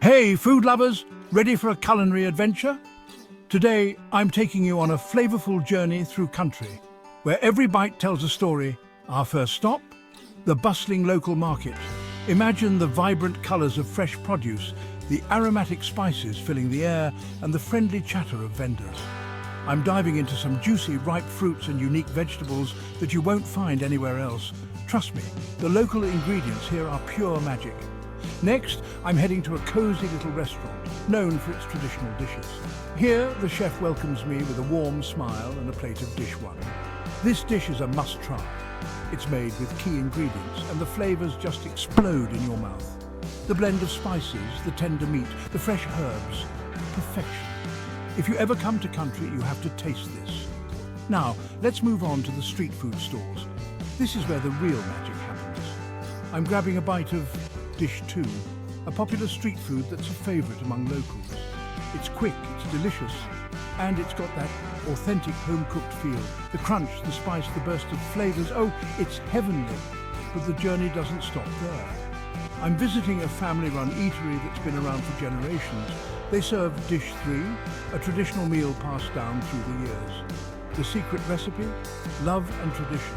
Hey, food lovers, ready for a culinary adventure? Today, I'm taking you on a flavorful journey through country, where every bite tells a story. Our first stop, the bustling local market. Imagine the vibrant colors of fresh produce, the aromatic spices filling the air, and the friendly chatter of vendors. I'm diving into some juicy, ripe fruits and unique vegetables that you won't find anywhere else. Trust me, the local ingredients here are pure magic. Next, I'm heading to a cozy little restaurant, known for its traditional dishes. Here, the chef welcomes me with a warm smile and a plate of dish one. This dish is a must-try. It's made with key ingredients, and the flavors just explode in your mouth. The blend of spices, the tender meat, the fresh herbs, perfection. If you ever come to country, you have to taste this. Now, let's move on to the street food stalls. This is where the real magic happens. I'm grabbing a bite of Dish 2, a popular street food that's a favorite among locals. It's quick, it's delicious, and it's got that authentic home-cooked feel. The crunch, the spice, the burst of flavors, oh, it's heavenly. But the journey doesn't stop there. I'm visiting a family-run eatery that's been around for generations. They serve Dish 3, a traditional meal passed down through the years. The secret recipe? Love and tradition.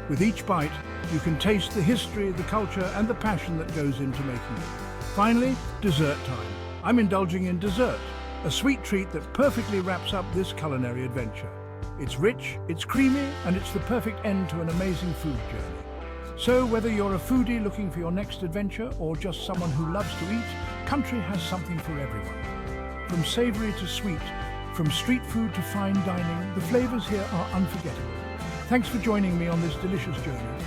With each bite, you can taste the history, the culture, and the passion that goes into making it. Finally, dessert time. I'm indulging in dessert, a sweet treat that perfectly wraps up this culinary adventure. It's rich, it's creamy, and it's the perfect end to an amazing food journey. So whether you're a foodie looking for your next adventure or just someone who loves to eat, country has something for everyone. From savory to sweet, from street food to fine dining, the flavors here are unforgettable. Thanks for joining me on this delicious journey.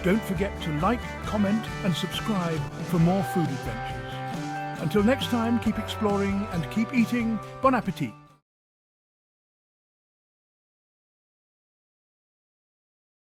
Don't forget to like, comment, and subscribe for more food adventures. Until next time, keep exploring and keep eating. Bon appetit!